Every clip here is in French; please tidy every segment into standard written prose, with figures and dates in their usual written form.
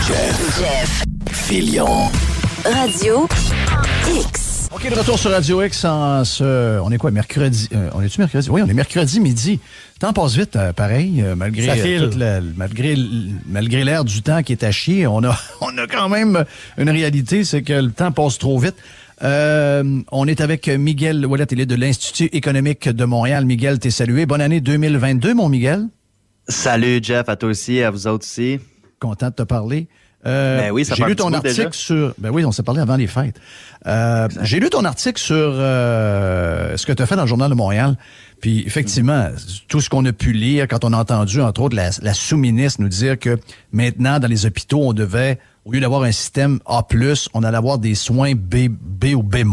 Jeff Fillion. Radio X. OK, de retour sur Radio X on est quoi, mercredi? On est-tu mercredi? Oui, on est mercredi midi. Le temps passe vite, pareil, malgré l'air du temps qui est à chier. On a quand même une réalité, c'est que le temps passe trop vite. On est avec Miguel Ouellet, il est de l'Institut économique de Montréal. Miguel, t'es salué. Bonne année 2022, mon Miguel. Salut, Jeff, à toi aussi, à vous autres aussi. Content de te parler. Ben oui, ça j'ai lu ton article sur... Ben oui, on s'est parlé avant les fêtes. J'ai lu ton article sur ce que tu as fait dans le Journal de Montréal. Puis effectivement, tout ce qu'on a pu lire quand on a entendu, entre autres, la sous-ministre nous dire que maintenant, dans les hôpitaux, on devait, au lieu d'avoir un système A+, on allait avoir des soins B ou B-.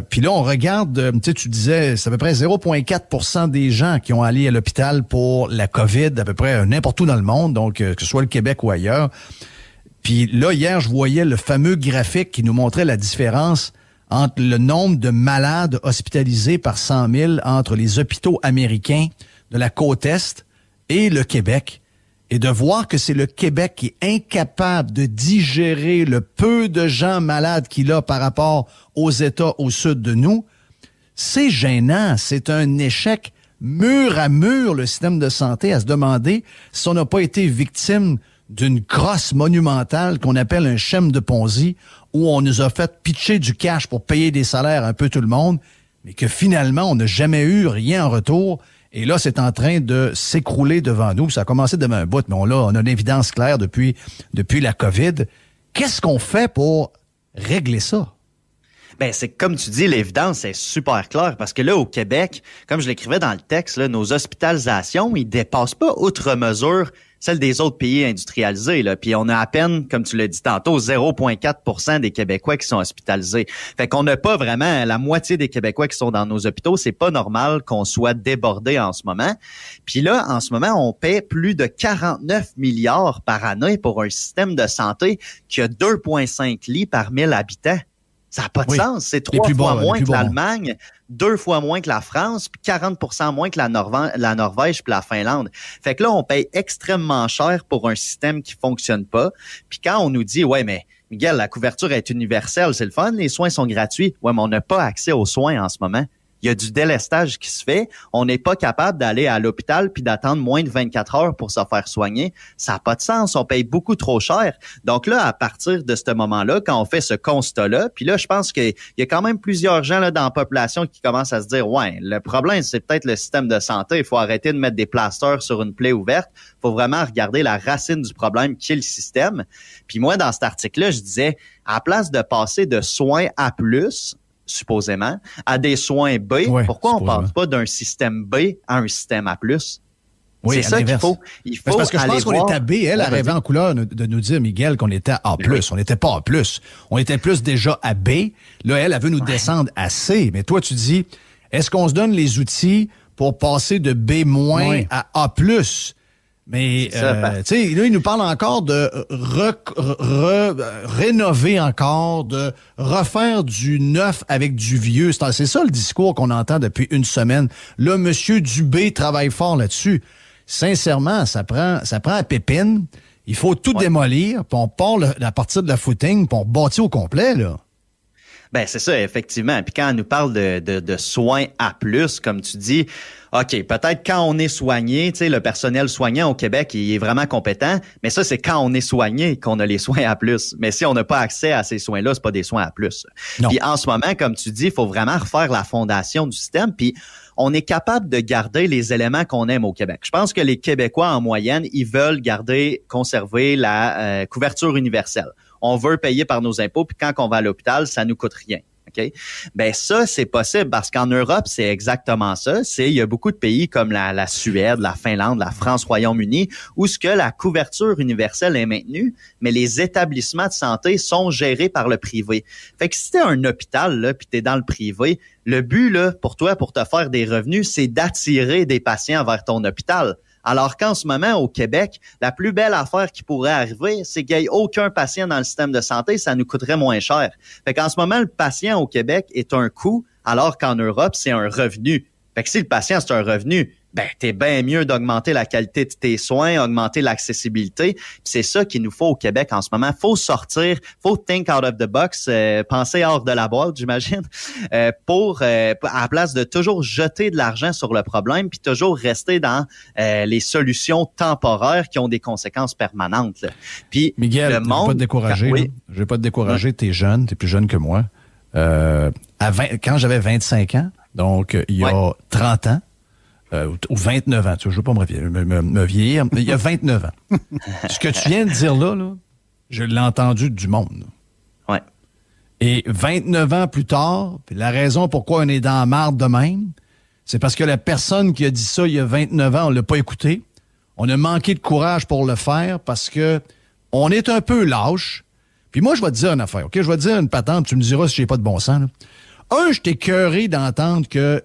Puis là, on regarde, tu disais, c'est à peu près 0,4% des gens qui ont allé à l'hôpital pour la COVID, à peu près n'importe où dans le monde, donc que ce soit le Québec ou ailleurs. Puis là, hier, je voyais le fameux graphique qui nous montrait la différence entre le nombre de malades hospitalisés par 100 000 entre les hôpitaux américains de la côte Est et le Québec. Et de voir que c'est le Québec qui est incapable de digérer le peu de gens malades qu'il a par rapport aux États au sud de nous, c'est gênant. C'est un échec mur à mur, le système de santé, à se demander si on n'a pas été victime d'une crosse monumentale qu'on appelle un schème de Ponzi, où on nous a fait pitcher du cash pour payer des salaires un peu tout le monde, mais que finalement, on n'a jamais eu rien en retour. Et là, c'est en train de s'écrouler devant nous. Ça a commencé devant un bout, mais on a une évidence claire depuis la COVID. Qu'est-ce qu'on fait pour régler ça? Ben, c'est comme tu dis, l'évidence est super claire parce que là, au Québec, comme je l'écrivais dans le texte, là, nos hospitalisations, ils dépassent pas outre mesure celles des autres pays industrialisés, là. Puis on a à peine, comme tu l'as dit tantôt, 0,4% des Québécois qui sont hospitalisés. Fait qu'on n'a pas vraiment la moitié des Québécois qui sont dans nos hôpitaux. C'est pas normal qu'on soit débordé en ce moment. Puis là, en ce moment, on paie plus de 49 milliards par année pour un système de santé qui a 2,5 lits par 1000 habitants. Ça n'a pas de sens. C'est 3 fois moins que l'Allemagne, 2 fois moins que la France, puis 40% moins que la Norvège puis la Finlande. Fait que là, on paye extrêmement cher pour un système qui fonctionne pas. Puis quand on nous dit, ouais, mais Miguel, la couverture est universelle, c'est le fun, les soins sont gratuits. Ouais, mais on n'a pas accès aux soins en ce moment. Il y a du délestage qui se fait. On n'est pas capable d'aller à l'hôpital puis d'attendre moins de 24 heures pour se faire soigner. Ça n'a pas de sens. On paye beaucoup trop cher. Donc là, à partir de ce moment-là, quand on fait ce constat-là, puis là, je pense qu'il y a quand même plusieurs gens là dans la population qui commencent à se dire, ouais, le problème, c'est peut-être le système de santé. Il faut arrêter de mettre des plasters sur une plaie ouverte. Il faut vraiment regarder la racine du problème qui est le système. Puis moi, dans cet article-là, je disais, à la place de passer de soins A+, supposément, à des soins B. Ouais, pourquoi on passe pas d'un système B à un système A+? Oui, c'est ça qu'il faut. Il faut parce que je pense qu'on était à B. Elle rêvait en couleur de nous dire, Miguel, qu'on était à A+. Oui. On n'était pas A+. On était plus déjà à B. Là, elle veut nous descendre à C. Mais toi, tu dis, est-ce qu'on se donne les outils pour passer de B- à A+? Mais, tu sais, là, il nous parle encore de rénover encore, de refaire du neuf avec du vieux. C'est ça le discours qu'on entend depuis une semaine. Là, M. Dubé travaille fort là-dessus. Sincèrement, ça prend à pépine. Il faut tout démolir, puis on part à partir de la footing, puis on bâtit au complet, là. Ben c'est ça, effectivement. Puis quand on nous parle de soins A+, comme tu dis, OK, peut-être quand on est soigné, tu sais, le personnel soignant au Québec, il est vraiment compétent, mais ça, c'est quand on est soigné qu'on a les soins A+. Mais si on n'a pas accès à ces soins-là, c'est pas des soins A+. Non. Puis en ce moment, comme tu dis, il faut vraiment refaire la fondation du système, puis on est capable de garder les éléments qu'on aime au Québec. Je pense que les Québécois, en moyenne, ils veulent conserver la couverture universelle. On veut payer par nos impôts, puis quand on va à l'hôpital, ça nous coûte rien. OK? Ben ça, c'est possible parce qu'en Europe, c'est exactement ça. Il y a beaucoup de pays comme la Suède, la Finlande, la France, Royaume-Uni, où ce que la couverture universelle est maintenue, mais les établissements de santé sont gérés par le privé. Fait que si t'es un hôpital, là, puis t'es dans le privé, le but, là, pour toi, pour te faire des revenus, c'est d'attirer des patients vers ton hôpital. Alors qu'en ce moment, au Québec, la plus belle affaire qui pourrait arriver, c'est qu'il n'y ait aucun patient dans le système de santé, ça nous coûterait moins cher. Fait qu'en ce moment, le patient au Québec est un coût, alors qu'en Europe, c'est un revenu. Fait que si le patient, c'est un revenu, ben, t'es bien mieux d'augmenter la qualité de tes soins, augmenter l'accessibilité. Puis c'est ça qu'il nous faut au Québec en ce moment. Faut sortir, faut think out of the box, penser hors de la boîte, j'imagine, à la place de toujours jeter de l'argent sur le problème, puis toujours rester dans les solutions temporaires qui ont des conséquences permanentes. Là. Puis Miguel, le monde, je vais pas te décourager. Je vais pas te décourager. T'es jeune, t'es plus jeune que moi. Quand j'avais 25 ans, donc il y a 30 ans, ou 29 ans, tu vois, je veux pas me vieillir, mais il y a 29 ans. Ce que tu viens de dire là, je l'ai entendu du monde. Ouais. Et 29 ans plus tard, puis la raison pourquoi on est dans la marde de même, c'est parce que la personne qui a dit ça il y a 29 ans, on l'a pas écouté. On a manqué de courage pour le faire parce que on est un peu lâche. Puis moi, je vais te dire une affaire, OK? Je vais te dire une patente, tu me diras si j'ai pas de bon sens, là. Je t'ai écœuré d'entendre que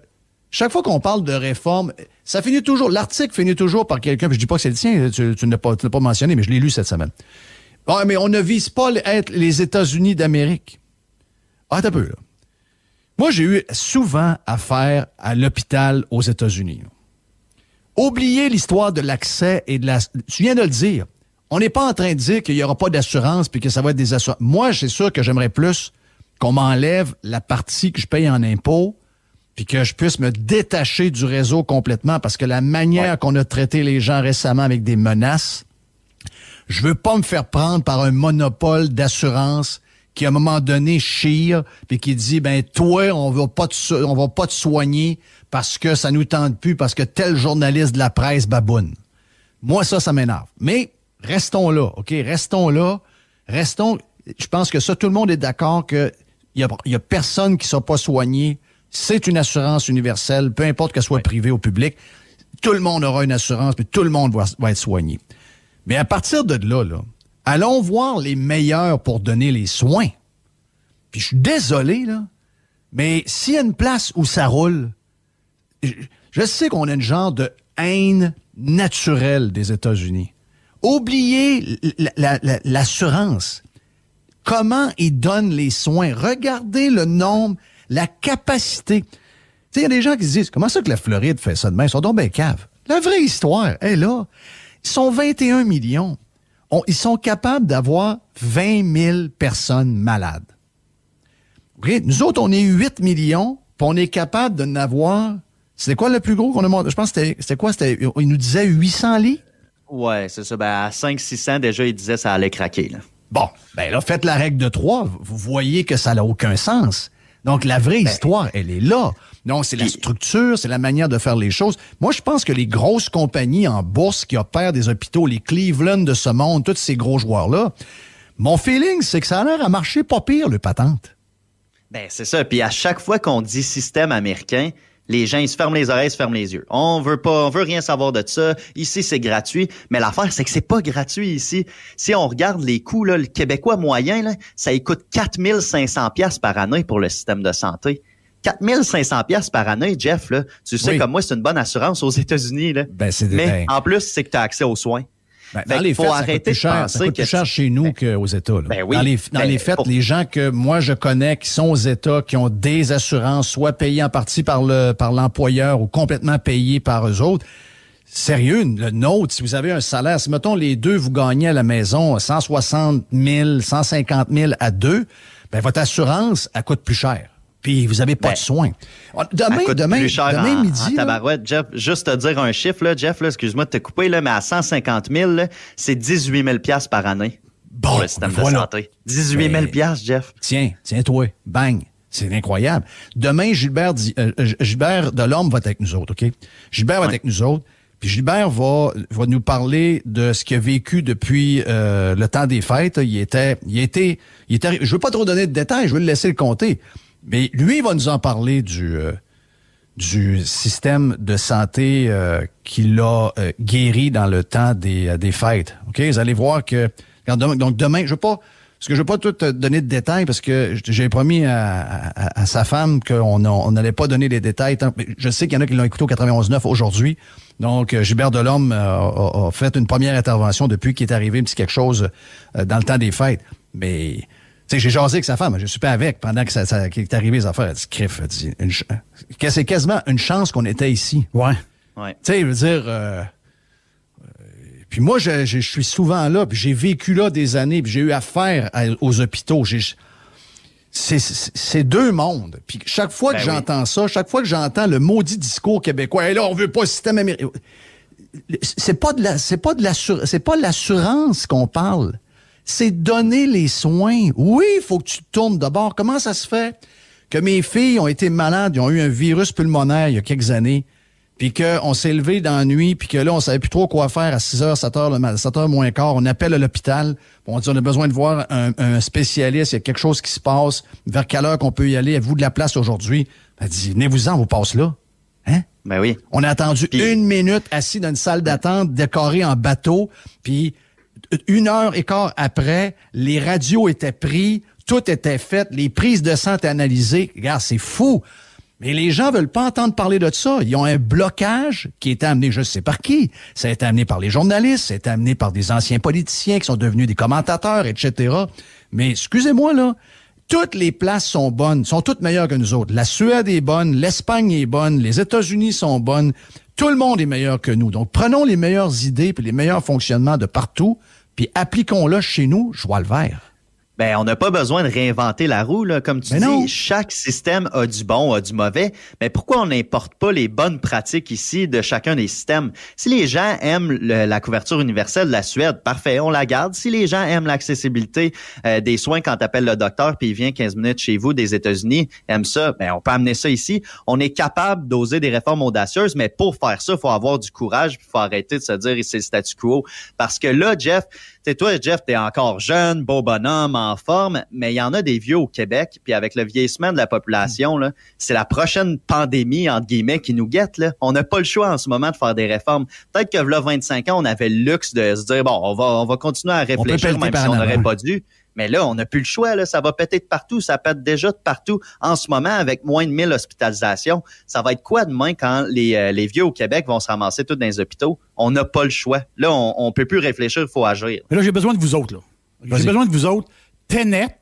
chaque fois qu'on parle de réforme, ça finit toujours, l'article finit toujours par quelqu'un, puis je dis pas que c'est le tien, tu ne l'as pas mentionné, mais je l'ai lu cette semaine. Ah, mais on ne vise pas être les États-Unis d'Amérique. Ah, t'as peu, là. Moi, j'ai eu souvent affaire à l'hôpital aux États-Unis. Oubliez l'histoire de l'accès et de la... Tu viens de le dire. On n'est pas en train de dire qu'il n'y aura pas d'assurance puis que ça va être des assurances. Moi, c'est sûr que j'aimerais plus qu'on m'enlève la partie que je paye en impôts puis que je puisse me détacher du réseau complètement parce que la manière qu'on a traité les gens récemment avec des menaces, je veux pas me faire prendre par un monopole d'assurance qui, à un moment donné, chire puis qui dit, ben toi, on va pas te soigner parce que ça nous tente plus, parce que tel journaliste de la presse baboune. Moi, ça m'énerve. Mais restons là, OK? Restons là. Je pense que ça, tout le monde est d'accord qu'il y a personne qui ne sera pas soigné. C'est une assurance universelle, peu importe qu'elle soit privée ou publique. Tout le monde aura une assurance, puis tout le monde va être soigné. Mais à partir de là, allons voir les meilleurs pour donner les soins. Puis je suis désolé, là, mais s'il y a une place où ça roule, je sais qu'on a une genre de haine naturelle des États-Unis. Oubliez l'assurance. Comment ils donnent les soins. Regardez le nombre, la capacité. Tu sais, il y a des gens qui se disent, comment ça que la Floride fait ça de même? Ils sont donc bien caves. La vraie histoire est là. Ils sont 21 millions. Ils sont capables d'avoir 20 000 personnes malades. Okay? Nous autres, on est 8 millions, puis on est capable de n'avoir... C'était quoi le plus gros qu'on a monté? Je pense que c'était quoi? Il nous disait 800 lits? Ouais, c'est ça. Ben, à 500-600, déjà, il disait que ça allait craquer, là. Bon, ben là, faites la règle de 3. Vous voyez que ça n'a aucun sens. Donc, la vraie histoire, elle est là. Donc, c'est la structure, c'est la manière de faire les choses. Moi, je pense que les grosses compagnies en bourse qui opèrent des hôpitaux, les Cleveland de ce monde, tous ces gros joueurs-là, mon feeling, c'est que ça a l'air à marcher pas pire, le patente. Ben, c'est ça. Puis à chaque fois qu'on dit système américain, les gens, ils se ferment les oreilles, ils se ferment les yeux. On veut rien savoir de ça. Ici, c'est gratuit. Mais l'affaire, c'est que c'est pas gratuit ici. Si on regarde les coûts, là, le Québécois moyen, là, ça lui coûte 4500 $ par année pour le système de santé. 4500 $ par année, Jeff, là. Tu sais, comme moi, c'est une bonne assurance aux États-Unis, là. Ben, mais en plus, c'est que tu as accès aux soins. Ben, dans les faits, ça coûte plus cher chez nous qu'aux États. Là. Ben oui, dans les faits, les gens que moi je connais qui sont aux États, qui ont des assurances, soit payées en partie par l'employeur ou complètement payées par eux autres, sérieux, le nôtre, si vous avez un salaire, si mettons les deux, vous gagnez à la maison 160 000, 150 000 à deux, ben votre assurance, elle coûte plus cher. Puis vous n'avez pas de soins. Demain midi. En tabarouette, Jeff, juste te dire un chiffre, là, Jeff, là, excuse-moi de te couper, là, mais à 150 000, là, c'est 18 000 $ par année pour le système de santé. 18 000 $, Jeff. Tiens-toi, bang. C'est incroyable. Demain, Gilbert Delorme va être avec nous autres, OK? Gilbert va être avec nous autres. Puis Gilbert va nous parler de ce qu'il a vécu depuis le temps des fêtes. Il était, je veux pas trop donner de détails, je veux le laisser le compter. Mais lui, il va nous en parler du système de santé qui l'a guéri dans le temps des fêtes. OK? Vous allez voir que... Donc demain, je veux pas tout te donner de détails parce que j'ai promis à sa femme qu'on n'allait pas donner les détails. Je sais qu'il y en a qui l'ont écouté au 91.9 aujourd'hui. Donc, Gilbert Delorme a fait une première intervention depuis qu'il est arrivé un petit quelque chose dans le temps des fêtes. Mais sais, j'ai jasé avec sa femme, j'ai soupé avec pendant que qu'il est arrivé les affaires. Elle dit, crif, elle dit, c'est quasiment une chance qu'on était ici. Ouais. Tu sais, je veux dire... puis moi, je suis souvent là, puis j'ai vécu là des années, puis j'ai eu affaire aux hôpitaux. C'est deux mondes. Puis chaque fois que j'entends ça, chaque fois que j'entends le maudit discours québécois, « Et là, on veut pas le système américain... » C'est pas l'assurance qu'on parle. C'est donner les soins. Oui, il faut que tu te tournes de bord. Comment ça se fait que mes filles ont été malades, ils ont eu un virus pulmonaire il y a quelques années, puis qu'on s'est levé dans la nuit, puis que là, on savait plus trop quoi faire à 6h, 7h moins quart. On appelle à l'hôpital. On dit, on a besoin de voir un spécialiste. Il y a quelque chose qui se passe. Vers quelle heure qu'on peut y aller? Avez-vous de la place aujourd'hui? Elle dit, venez-vous-en, on vous passe là. Hein? Ben oui. On a attendu 1 minute assis dans une salle d'attente décorée en bateau, puis 1h15 après, les radios étaient prises, tout était fait, les prises de sang étaient analysées. Regarde, c'est fou. Mais les gens veulent pas entendre parler de ça. Ils ont un blocage qui est amené, je sais par qui. Ça a été amené par les journalistes, ça a été amené par des anciens politiciens qui sont devenus des commentateurs, etc. Mais excusez-moi, là, toutes les places sont bonnes, sont toutes meilleures que nous autres. La Suède est bonne, l'Espagne est bonne, les États-Unis sont bonnes. Tout le monde est meilleur que nous. Donc, prenons les meilleures idées puis les meilleurs fonctionnements de partout, puis appliquons-le chez nous, je vois le vert. Ben, on n'a pas besoin de réinventer la roue, là. Comme tu dis, non. Chaque système a du bon, a du mauvais. Mais pourquoi on n'importe pas les bonnes pratiques ici de chacun des systèmes? Si les gens aiment la couverture universelle de la Suède, parfait, on la garde. Si les gens aiment l'accessibilité des soins quand t'appelles le docteur puis il vient 15 minutes chez vous des États-Unis, aime ça, ben, on peut amener ça ici. On est capable d'oser des réformes audacieuses, mais pour faire ça, il faut avoir du courage puis il faut arrêter de se dire c'est le statu quo. Parce que là, Jeff, t'es encore jeune, beau bonhomme, en forme, mais il y en a des vieux au Québec, puis avec le vieillissement de la population, là, c'est la prochaine pandémie, entre guillemets, qui nous guette, là. On n'a pas le choix en ce moment de faire des réformes. Peut-être que là, 25 ans, on avait le luxe de se dire, bon, on va continuer à réfléchir, même si on n'aurait pas dû. Mais là, on n'a plus le choix, là. Ça va péter de partout. Ça pète déjà de partout. En ce moment, avec moins de 1000 hospitalisations, ça va être quoi demain quand les vieux au Québec vont se ramasser tous dans les hôpitaux? On n'a pas le choix. Là, on peut plus réfléchir, il faut agir. Mais là, j'ai besoin de vous autres, là. J'ai besoin de vous autres. Tenet,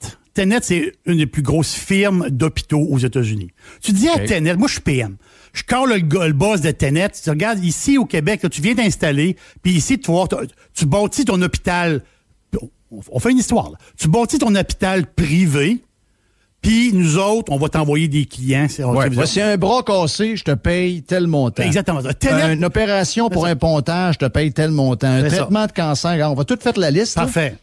c'est une des plus grosses firmes d'hôpitaux aux États-Unis. Tu dis à Tenet, moi, je suis PM. Je call le boss de Tenet. Tu regardes, ici, au Québec, là, tu viens t'installer, puis ici, tu bâtis ton hôpital. On fait une histoire, là. Tu bâtis ton hôpital privé, puis nous autres, on va t'envoyer des clients. Voici un bras cassé, je te paye tel montant. Exactement. Une opération pour un pontage, je te paye tel montant. Un traitement de cancer, regarde, on va tout faire la liste. Parfait.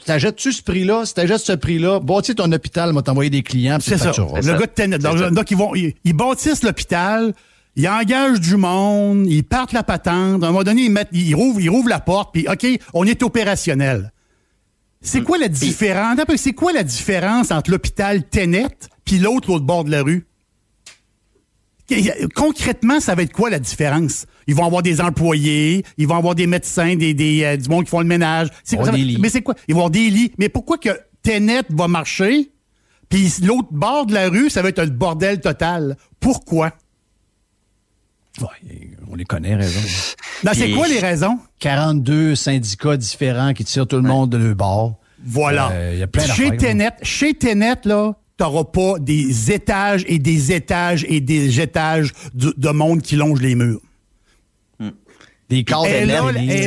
T'achètes-tu ce prix-là? Si t'achètes ce prix-là, bâtis ton hôpital, on va t'envoyer des clients. C'est ça. Le gars de Tenet. Donc, ils bâtissent l'hôpital, ils engagent du monde, ils partent la patente. À un moment donné, ils rouvrent la porte, puis OK, on est opérationnel. C'est quoi la différence? C'est quoi la différence entre l'hôpital Tenet puis l'autre bord de la rue? Concrètement, ça va être quoi la différence? Ils vont avoir des employés, ils vont avoir des médecins, du monde qui font le ménage. Mais c'est quoi? Ils vont avoir des lits. Mais pourquoi que Tenet va marcher, puis l'autre bord de la rue, ça va être un bordel total? Pourquoi? Ouais, on les connaît, raison. Non, c'est quoi les raisons? 42 syndicats différents qui tirent tout le monde de leur bord. Voilà. Y a plein d'affaires. Chez Tenet, là, t'auras pas des étages et des étages et des étages de monde qui longe les murs. Des cadres. Et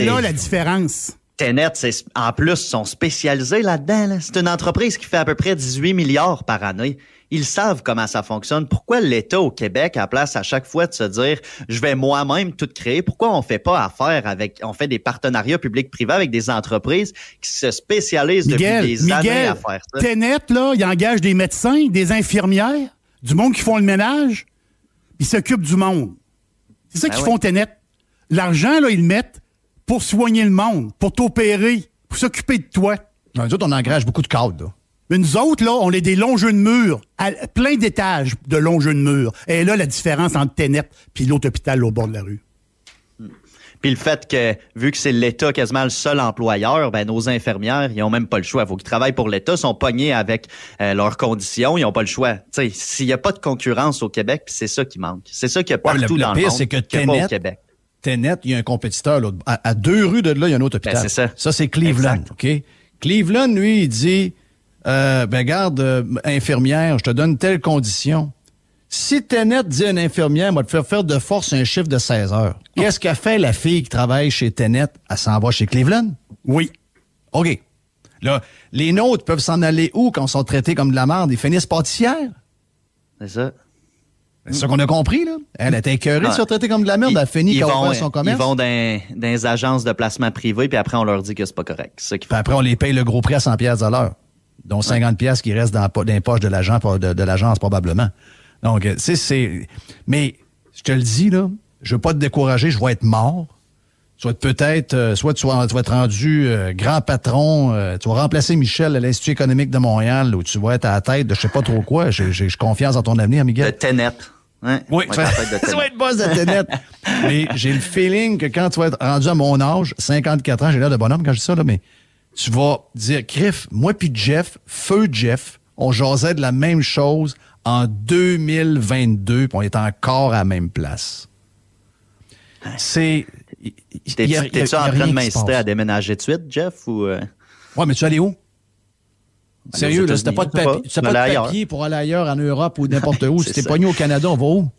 là, la différence. Tenet, en plus, sont spécialisés là-dedans. Là. C'est une entreprise qui fait à peu près 18 milliards par année. Ils savent comment ça fonctionne. Pourquoi l'État au Québec, à place à chaque fois de se dire « je vais moi-même tout créer », pourquoi on fait pas affaire on fait des partenariats publics-privés avec des entreprises qui se spécialisent depuis des années à faire ça? Tenet, là, il engage des médecins, des infirmières, du monde qui font le ménage, ils s'occupent du monde. C'est ça qu'ils font Tenet. L'argent, là, ils le mettent pour soigner le monde, pour t'opérer, pour s'occuper de toi. Nous autres, on engage beaucoup de cadres, là. Mais nous autres, là, on est des longs jeux de mur, plein d'étages de longs jeux de mur. Et là, la différence entre Tenet puis l'autre hôpital là, au bord de la rue. Puis le fait que, vu que c'est l'État quasiment le seul employeur, ben nos infirmières, ils ont même pas le choix. Il faut qu'ils travaillent pour l'État, sont pognés avec leurs conditions, ils ont pas le choix. Tu sais, s'il y a pas de concurrence au Québec, puis c'est ça qui manque. C'est ça qu'il y a partout dans le monde. Le pire, c'est que Tenet, il y a un compétiteur, là, à 2 rues de là, il y a un autre hôpital. Ben, c'est ça. Ça, c'est Cleveland, exact. OK? Cleveland, lui, il dit, Garde, infirmière, je te donne telle condition. Si Tenet dit à une infirmière, moi, te faire de force un chiffre de 16 heures, qu'est-ce qu'a fait la fille qui travaille chez Tenet? Elle s'en va chez Cleveland? Oui. OK. Là, les nôtres peuvent s'en aller où quand ils sont traités comme de la merde? Ils finissent pâtissières? C'est ça. C'est ça qu'on a compris, là. Elle était écœurée de se faire traiter comme de la merde. Elle a fini quand on fait son commerce. Ils vont dans les agences de placement privé, puis après, on leur dit que c'est pas correct. C'est ça puis après, on les paye le gros prix à 100$ à l'heure, dont 50$ qui restent dans les poches de l'agent, de l'agence, probablement. Donc, mais, je te le dis, là, je veux pas te décourager, je vais être mort. Soit peut-être, soit tu vas être rendu grand patron, tu vas remplacer Michel à l'Institut économique de Montréal, où tu vas être à la tête de je sais pas trop quoi. J'ai confiance en ton avenir, Miguel. De Tenet. Hein? Oui, tu vas être boss de Tenet. Mais j'ai le feeling que quand tu vas être rendu à mon âge, 54 ans, j'ai l'air de bonhomme quand je dis ça, là, mais tu vas dire, Criff, moi puis Jeff, feu Jeff, on jasait de la même chose en 2022, puis on est encore à la même place. T'es-tu en train de m'inciter à déménager de suite, Jeff? Ou Ouais, mais tu es allé où? Sérieux, là, c'était pas de papier. Tu n'as pas de papier pour aller ailleurs en Europe ou n'importe où. Si t'es pogné au Canada, on va où?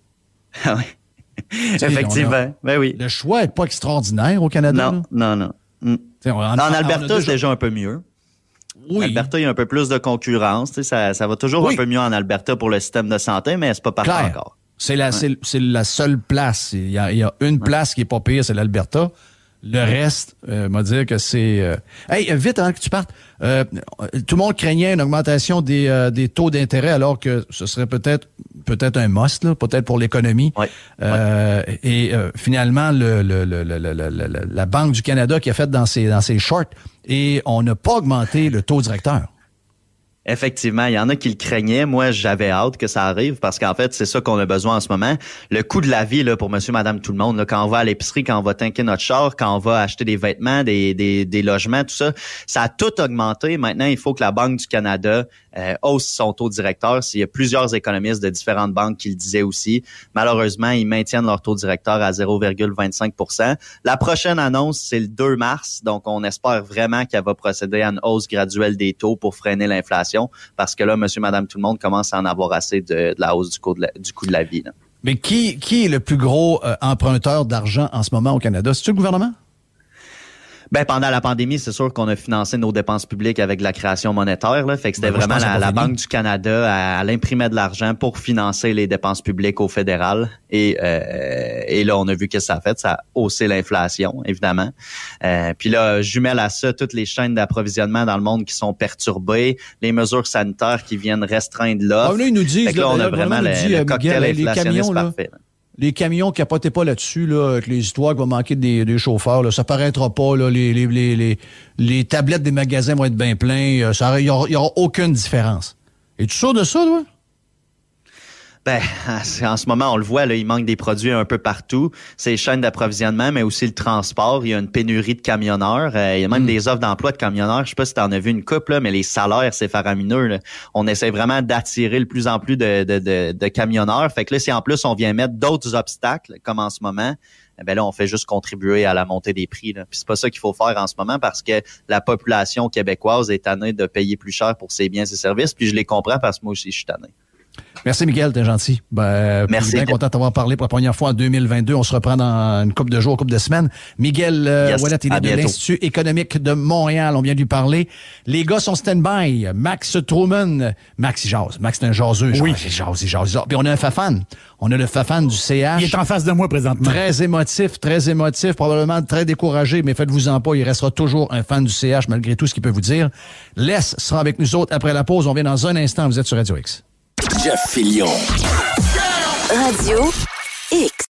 Ah oui. Effectivement. Ben oui. Le choix n'est pas extraordinaire au Canada. Non. En Alberta, c'est déjà un peu mieux. Oui. En Alberta, il y a un peu plus de concurrence. Ça va toujours un peu mieux en Alberta pour le système de santé, mais c'est pas partout encore. C'est la seule place. Il y a une place qui est pas pire, c'est l'Alberta. Le reste, m'a dire que c'est... Hey, vite avant que tu partes, tout le monde craignait une augmentation des taux d'intérêt alors que ce serait peut-être un must, là, peut-être pour l'économie. Ouais. Et finalement, la Banque du Canada qui a fait dans ses shorts, et on n'a pas augmenté le taux directeur. Effectivement, il y en a qui le craignaient. Moi, j'avais hâte que ça arrive parce qu'en fait, c'est ça qu'on a besoin en ce moment. Le coût de la vie là pour monsieur, madame, tout le monde, là, quand on va à l'épicerie, quand on va tanker notre char, quand on va acheter des vêtements, des logements, tout ça, ça a tout augmenté. Maintenant, il faut que la Banque du Canada hausse son taux directeur. Il y a plusieurs économistes de différentes banques qui le disaient aussi. Malheureusement, ils maintiennent leur taux directeur à 0,25%. La prochaine annonce, c'est le 2 mars. Donc, on espère vraiment qu'elle va procéder à une hausse graduelle des taux pour freiner l'inflation. Parce que là, monsieur, madame, tout le monde commence à en avoir assez de la hausse du coût de la vie. Là. Mais qui est le plus gros emprunteur d'argent en ce moment au Canada? C'est-tu le gouvernement? Ben, pendant la pandémie, c'est sûr qu'on a financé nos dépenses publiques avec la création monétaire, là. Fait que c'était vraiment la Banque du Canada, elle imprimait de l'argent pour financer les dépenses publiques au fédéral. Et là, on a vu que ça a fait. Ça a haussé l'inflation, évidemment. Puis là, jumelle à ça, toutes les chaînes d'approvisionnement dans le monde qui sont perturbées, les mesures sanitaires qui viennent restreindre l'offre. Là, ils nous disent, là, on a vraiment le cocktail inflationniste parfait. Les camions, capotez pas là-dessus, là, avec les histoires qu'il va manquer des chauffeurs, là, ça paraîtra pas, là, les tablettes des magasins vont être bien pleins, il y aura aucune différence. Es-tu sûr de ça, toi? Ben, en ce moment, on le voit, là, il manque des produits un peu partout. C'est les chaînes d'approvisionnement, mais aussi le transport. Il y a une pénurie de camionneurs. Il y a même des offres d'emploi de camionneurs. Je sais pas si tu en as vu une couple, là, mais les salaires, c'est faramineux. Là. On essaie vraiment d'attirer de plus en plus de camionneurs. Fait que là, si en plus on vient mettre d'autres obstacles, comme en ce moment, ben là, on fait juste contribuer à la montée des prix. Là. Puis c'est pas ça qu'il faut faire en ce moment parce que la population québécoise est tannée de payer plus cher pour ses biens et ses services. Puis je les comprends parce que moi aussi, je suis tanné. Merci, Miguel, t'es gentil. Merci. Bien content de t'avoir parlé pour la première fois en 2022. On se reprend dans une couple de jours, une couple de semaines. Miguel Ouellet, il est de l'Institut économique de Montréal. On vient de lui parler. Les gars sont stand-by. Max Truman. Max, il jase. Max, c'est un jaseux. Oui. Il jase. Puis on a un Fafan. On a le Fafan du CH. Il est en face de moi présentement. Très émotif, probablement très découragé, mais faites-vous-en pas. Il restera toujours un fan du CH malgré tout ce qu'il peut vous dire. Les sera avec nous autres après la pause. On vient dans un instant. Vous êtes sur Radio X. Jeff Fillion. Radio